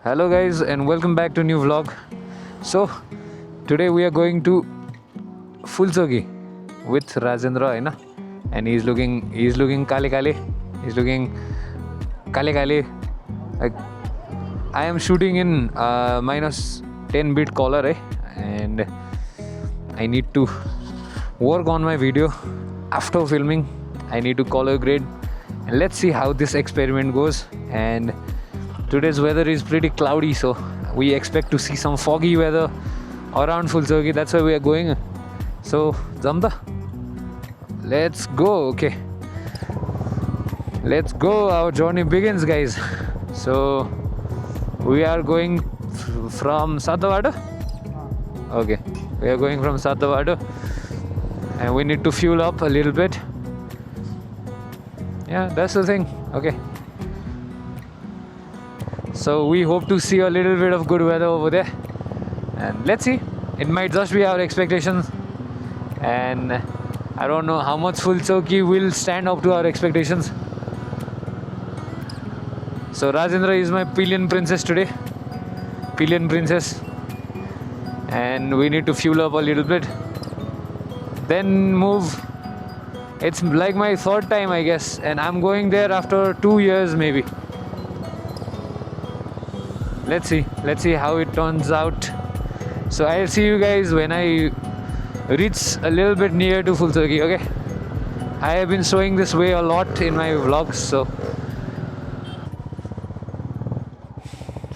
Hello guys and welcome back to new vlog. So today we are going to Fulsogi with Rajendra, hai na? And he's looking kale kale. He's looking kale kale. Like, I am shooting in minus 10 bit color, and I need to work on my video after filming. I need to color grade, and let's see how this experiment goes. And today's weather is pretty cloudy, so we expect to see some foggy weather around Fulsogi. That's why we are going. So Zamda, let's go. Okay, let's go. Our journey begins, guys. So we are going from Satavada. Okay, we are going from Satavada, and we need to fuel up a little bit. Yeah, that's the thing. Okay, so we hope to see a little bit of good weather over there, and let's see. It might just be our expectations, and I don't know how much Fulsogi will stand up to our expectations. So Rajendra is my pillion princess today. Pillion princess. And we need to fuel up a little bit. Then move. It's like my third time, I guess. And I'm going there after 2 years maybe. Let's see. Let's see how it turns out. So I'll see you guys when I reach a little bit near to Fulsogi, okay? I have been showing this way a lot in my vlogs,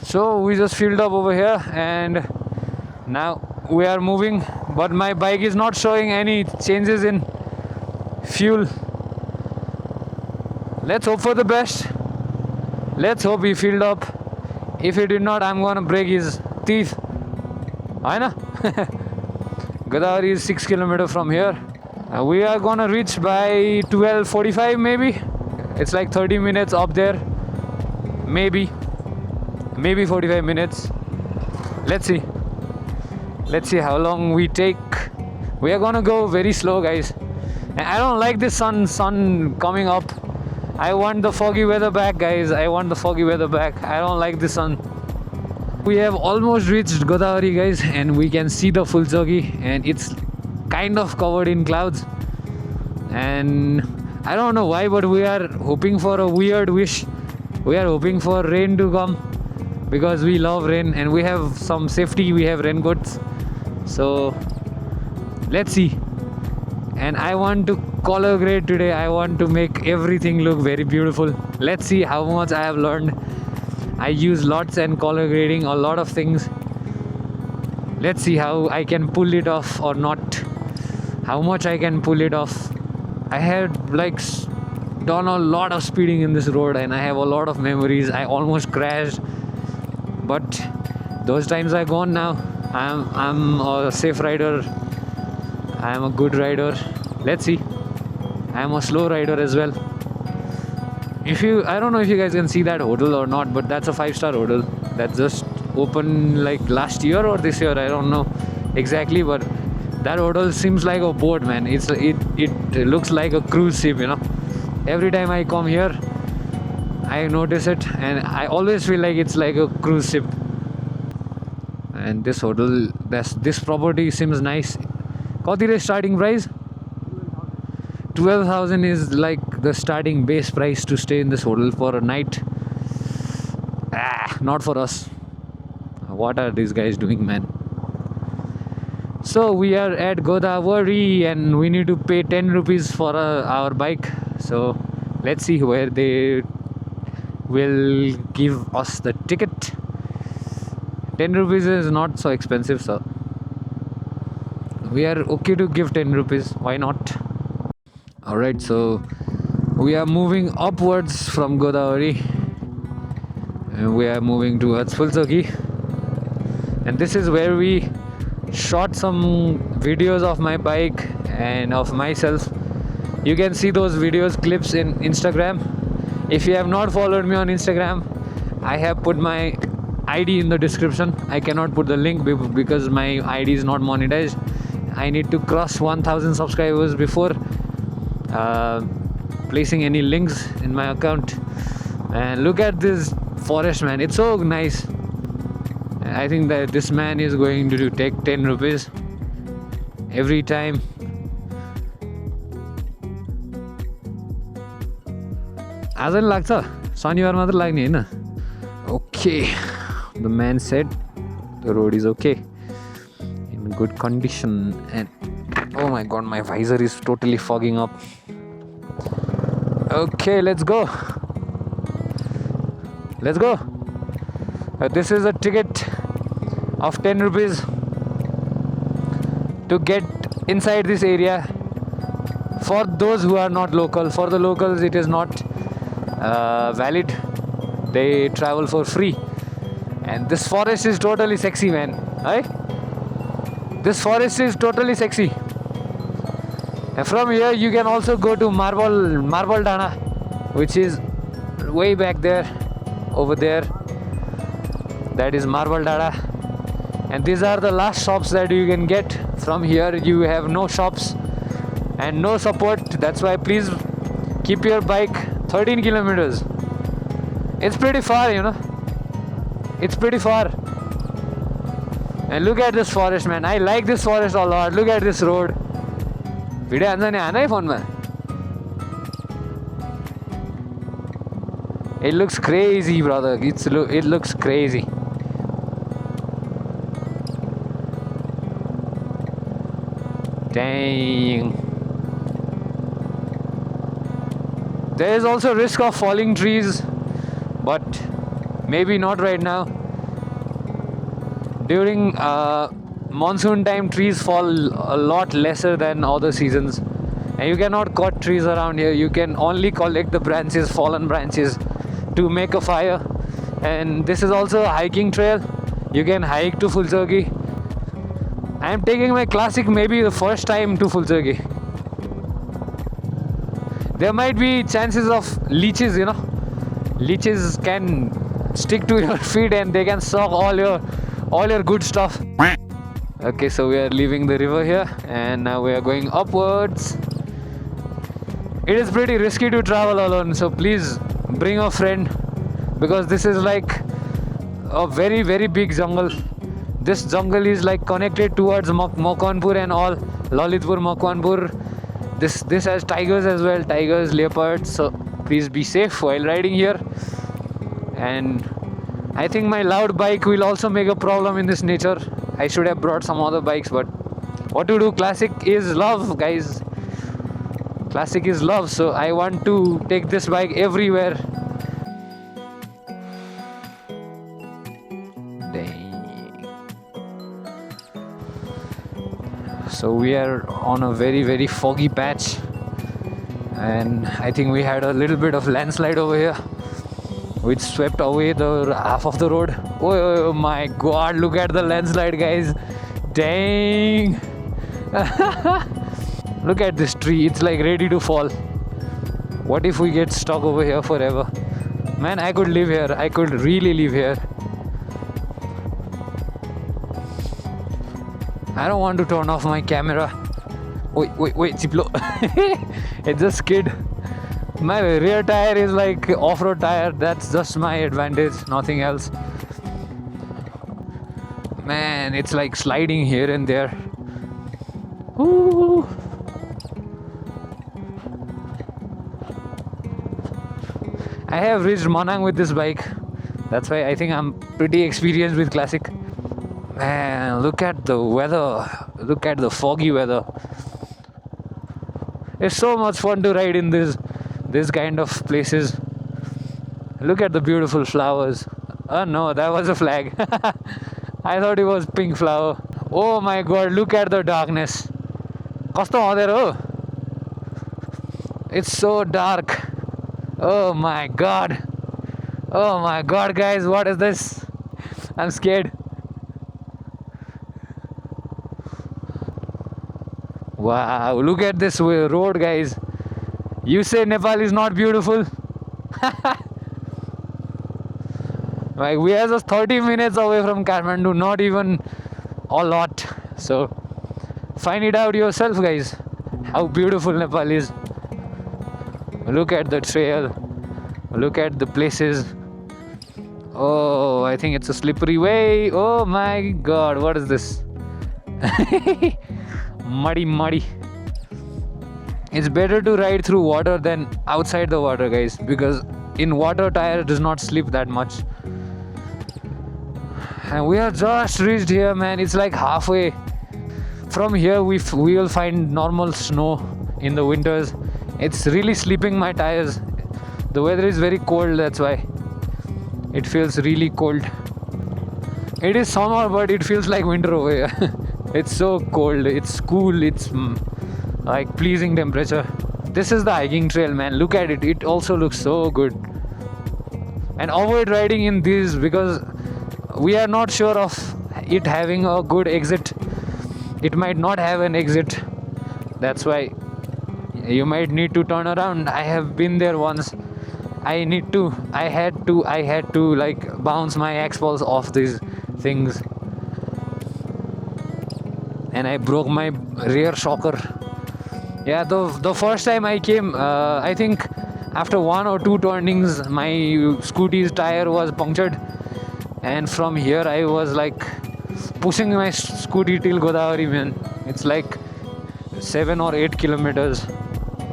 So we just filled up over here, and now we are moving, but my bike is not showing any changes in fuel. Let's hope for the best. Let's hope he filled up. If he did not, I'm gonna break his teeth. I know. Godavari is 6 kilometers from here. We are gonna reach by 12:45 maybe. It's like 30 minutes up there. Maybe 45 minutes. Let's see. Let's see how long we take. We are gonna go very slow, guys. And I don't like this sun coming up. I want the foggy weather back, guys. I want the foggy weather back. I don't like the sun. We have almost reached Godavari, guys, and we can see the Fulsogi, and it's kind of covered in clouds. And I don't know why, but we are hoping for a weird wish. We are hoping for rain to come, because we love rain and we have some safety. We have raincoats, so let's see. And I want to color grade today. I want to make everything look very beautiful. Let's see how much I have learned. I use lots and color grading a lot of things. Let's see how I can pull it off or not, how much I can pull it off. I had done a lot of speeding in this road, and I have a lot of memories. I almost crashed, but those times are gone now. I'm a safe rider. I'm a good rider. Let's see. I'm a slow rider as well. I don't know if you guys can see that hotel or not, but that's a 5-star hotel that just opened like last year or this year. I don't know exactly, but that hotel seems like a boat, man. It looks like a cruise ship, you know. Every time I come here, I notice it, and I always feel like it's like a cruise ship. And this hotel, this property seems nice. What is the starting price? 12,000 is like the starting base price to stay in this hotel for a night. Not for us. What are these guys doing, man? So we are at Godavari, and we need to pay 10 rupees for our bike. So let's see where they will give us the ticket. 10 rupees is not so expensive, so we are okay to give 10 rupees. Why not? Alright, so we are moving upwards from Godavari, and we are moving towards Fulsogi. And this is where we shot some videos of my bike and of myself. You can see those videos, clips in Instagram. If you have not followed me on Instagram, I have put my ID in the description. I cannot put the link because my ID is not monetized. I need to cross 1000 subscribers before placing any links in my account. And look at this forest, man. It's so nice. I think that this man is going to take 10 rupees every time. आज नि लाग्छ, शनिबार मात्र लाग्ने हैन. Okay, the man said the road is okay, in good condition. And oh my god, my visor is totally fogging up. Okay, let's go. This is a ticket of 10 rupees to get inside this area. For those who are not local, for the locals it is not valid. They travel for free. And this forest is totally sexy, man. Right? This forest is totally sexy. And from here you can also go to Marble Dana, which is way back there, over there. That is Marble Dana. And these are the last shops that you can get. From here you have no shops and no support. That's why please keep your bike 13 kilometers. It's pretty far, you know. It's pretty far. And look at this forest, man. I like this forest a lot. Look at this road. Video haन्छ नि हानै फोनमा. It looks crazy, brother. It looks crazy. Dang. There is also risk of falling trees, but maybe not right now. During monsoon time, trees fall a lot lesser than other seasons, and you cannot cut trees around here. You can only collect the branches, fallen branches, to make a fire. And this is also a hiking trail. You can hike to Fulchauki. I am taking my Classic maybe the first time to Fulchauki. There might be chances of leeches, you know. Leeches can stick to your feet and they can suck all your good stuff. Okay, so we are leaving the river here and now we are going upwards. It is pretty risky to travel alone, so please bring a friend, because this is like a very, very big jungle. This jungle is like connected towards Makwanpur and all, Lalitpur, Makwanpur. This has tigers as well, tigers, leopards, so please be safe while riding here. And I think my loud bike will also make a problem in this nature. I should have brought some other bikes, but what to do? Classic is love, guys. Classic is love, so I want to take this bike everywhere. So we are on a very, very foggy patch, and I think we had a little bit of landslide over here, which swept away the half of the road. Oh my god, look at the landslide, guys. Dang. Look at this tree, it's like ready to fall. What if we get stuck over here forever? Man, I could live here. I could really live here. I don't want to turn off my camera. Wait, Chiplo. It just skid. My rear tire is like off-road tire. That's just my advantage, nothing else. Man, it's like sliding here and there. Ooh. I have reached Manang with this bike. That's why I think I'm pretty experienced with Classic. Man, look at the weather. Look at the foggy weather. It's so much fun to ride in this kind of places. Look at the beautiful flowers. Oh no, that was a flag. I thought it was pink flower. Oh my god, look at the darkness. Kasto hadero? It's so dark. Oh my god. Oh my god, guys, what is this? I'm scared. Wow, look at this road, guys. You say Nepal is not beautiful? Like, we are just 30 minutes away from Kathmandu, not even a lot. So find it out yourself, guys, how beautiful Nepal is. Look at the trail, look at the places. Oh, I think it's a slippery way. Oh my god, what is this? Muddy. It's better to ride through water than outside the water, guys, because in water tire does not slip that much. And we are just reached here, man. It's like halfway. From here we will find normal snow in the winters. It's really slipping my tires. The weather is very cold, that's why it feels really cold. It is summer, but it feels like winter over here. It's so cold, it's cool, it's like pleasing temperature. This is the hiking trail, man. Look at it, it also looks so good. And avoid riding in these because we are not sure of it having a good exit. It might not have an exit, that's why you might need to turn around. I have been there once. I had to like bounce my X-Pulse off these things, and I broke my rear shocker. Yeah, the first time I came, I think after 1 or 2 turnings my scooty's tire was punctured, and from here I was like pushing my scooty till Godavari, man. It's like 7 or 8 kilometers.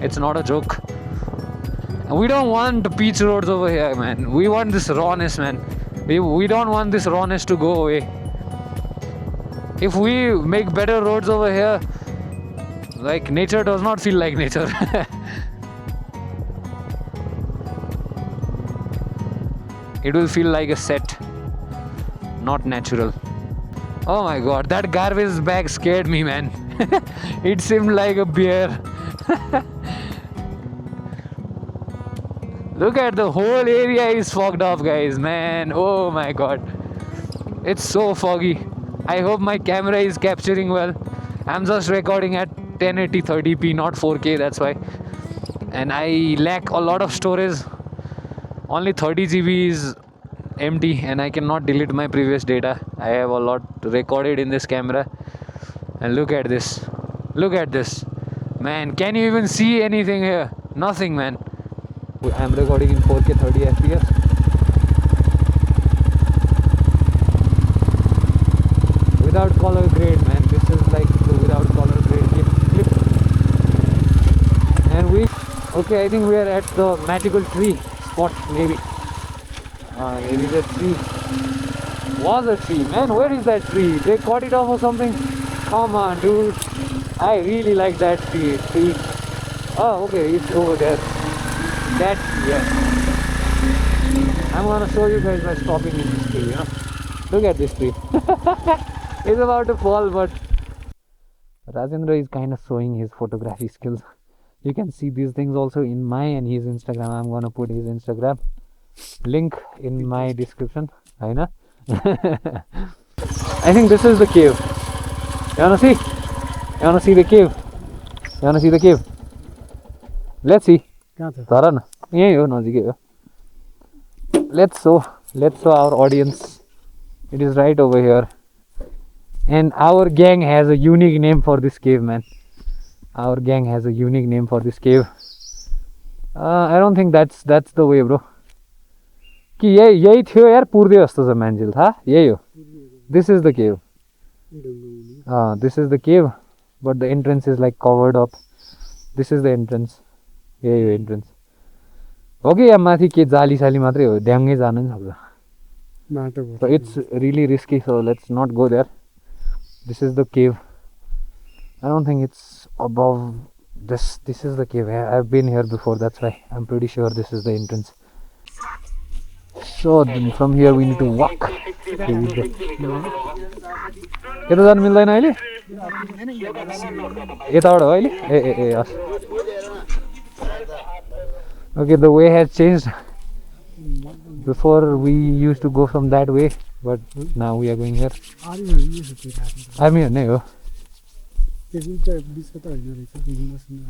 It's not a joke. We don't want beach roads over here, man. We want this rawness, man. We don't want this rawness to go away. If we make better roads over here, like nature does not feel like nature. It will feel like a set, not natural. Oh my god, that garbage bag scared me, man. It seemed like a bear. Look at the whole area is fogged up, guys, man. Oh my god, it's so foggy. I hope my camera is capturing well. I'm just recording at 1080 30p, not 4K, that's why. And I lack a lot of storage. Only 30 GB is empty, and I cannot delete my previous data. I have a lot recorded in this camera. And look at this. Look at this. Man, can you even see anything here? Nothing, man. I'm recording in 4K 30 FPS. Without color grade, man. This is like the without color grade clip. And okay, I think we are at the magical tree spot, maybe. Maybe the tree was a tree, man. Where is that tree? They cut it off or something? Come on, dude. I really like that tree. Oh, okay, it's over there. That, yeah. I'm gonna show you guys by stopping in this tree, you know. Look at this tree. It's about to fall, but Rajendra is kind of showing his photography skills. You can see these things also in my and his Instagram. I'm gonna put his Instagram link in my description. I know. I think this is the cave. You wanna see? You wanna see the cave? You wanna see the cave? Let's see. Let's show our audience. It is right over here. And our gang has a unique name for this cave, man. Our gang has a unique name for this cave. I don't think that's the way, bro. कि यही थियो यार पूर्वे जस्तो छ मान्छेले थाहा यही हो. This is the cave. This is the cave, but the entrance is like covered up. This is the entrance. यही हो entrance. Okay, यहाँ माथि के जाली साली मात्रै हो, ड्याङ्गै जान नि सक्छ. So it's really risky, so let's not go there. This is the cave. I don't think it's above this. This is the cave. I've been here before, that's why I'm pretty sure this is the entrance. So then from here we need to walk. यता जानु मिल्दैन अहिले? यताबाट हो अहिले? ए हस्. Okay, the way has changed. Before we used to go from that way, but now we are going here. Army नै हो.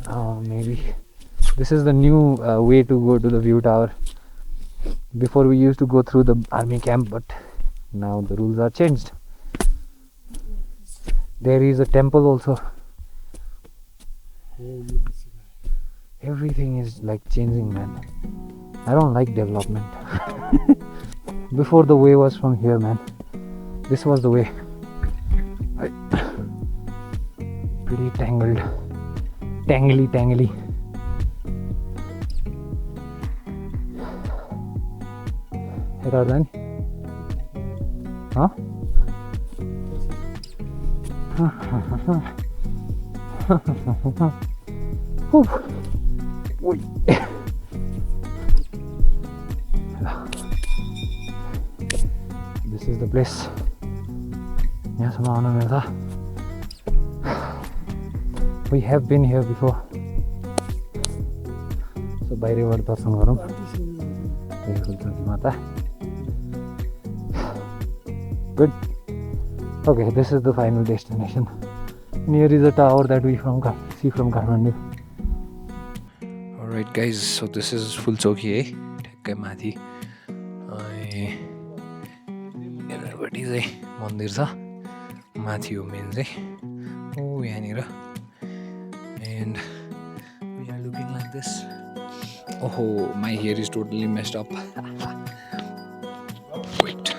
Oh, maybe. This is the new way to go to the view tower. Before we used to go through the army camp, but now the rules are changed. There is a temple also. Everything is like changing, man. I don't like development. Before the way was from here, man. This was the way. Pretty tangled. Tangly. Here are then. Huh? Oi. This is the place. यहाँसम्म आउन मिल्छ. We have been here before. So बाहिरबाट दर्शन गरौँ. देवी फुलचोकी माता. Good. Okay, this is the final destination. And here is a tower that we see from Kathmandu. Alright guys, so this is Fulchoki, ठ्याक्कै माथि. यहाँनिरपट्टि चाहिँ मन्दिर छ. माथि हो मेन चाहिँ. Oh, यहाँनिर. And we are looking like this. Oh, my hair is totally messed up. Wait.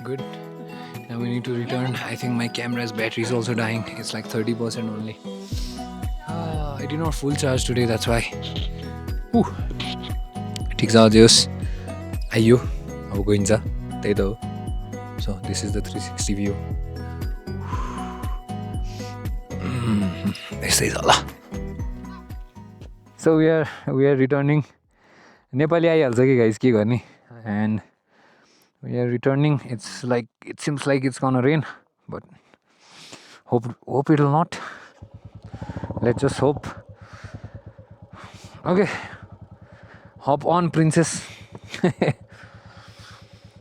Good. Now we need to return. I think my camera's battery is also dying. It's like 30% only. I did not full charge today, that's why. Whew. ठिक छ जोस्. आइयो. अब गइन्छ. त्यही त हो. So this is the 360 view. This is Allah. So we are returning. Nepali आइहाल्छ कि guys, के गर्ने? And we are returning. It seems like it's gonna rain, but hope it will not. Let's just hope. Okay, hop on, princess.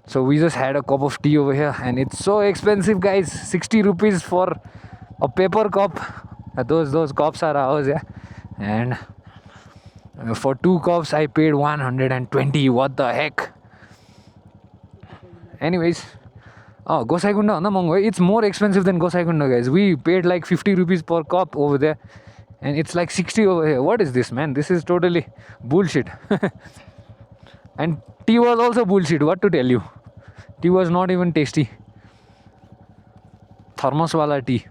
So we just had a cup of tea over here, and it's so expensive, guys. 60 rupees for a paper cup. Those cups are ours, yeah. And for 2 cups, I paid 120. What the heck? Anyways, Gosaikunda भन्दा महँगो है. It's more expensive than Gosaikunda, guys. We paid like 50 rupees per cup over there, and it's like 60 over here. What is this, man? This is totally bullshit. And tea was also bullshit. What to tell you? Tea was not even tasty. Thermos wala tea.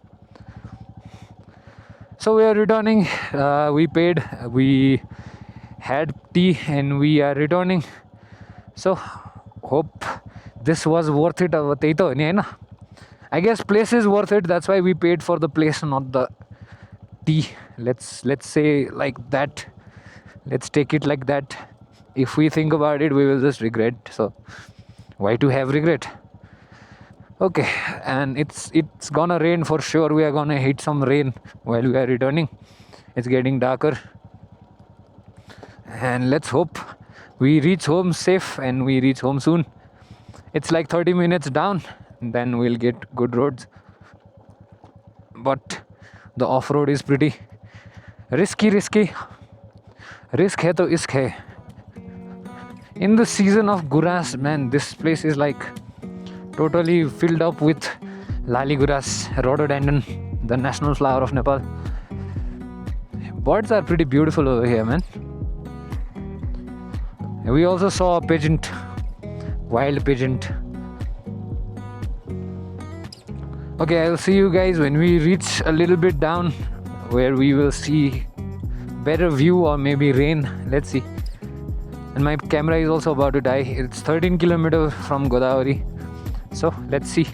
So we are returning. We paid. We had tea, and we are returning. So hope this was worth it. I guess place is worth it. That's why we paid for the place, not the tea. Let's say like that. Let's take it like that. If we think about it, we will just regret. So why to have regret? Okay, and it's gonna rain for sure. We are gonna hit some rain while we are returning. It's getting darker, and let's hope we reach home safe and we reach home soon. It's like 30 minutes down, then we'll get good roads. But the off-road is pretty risky. Risk hai to isk hai. In the season of Guras, man, this place is like totally filled up with lali guras, rhododendron, the national flower of Nepal. Birds are pretty beautiful over here, man. We also saw a pigeon, wild pigeon. Okay, I'll see you guys when we reach a little bit down where we will see better view or maybe rain. Let's see. And my camera is also about to die. It's 13 kilometers from Godavari. So let's see.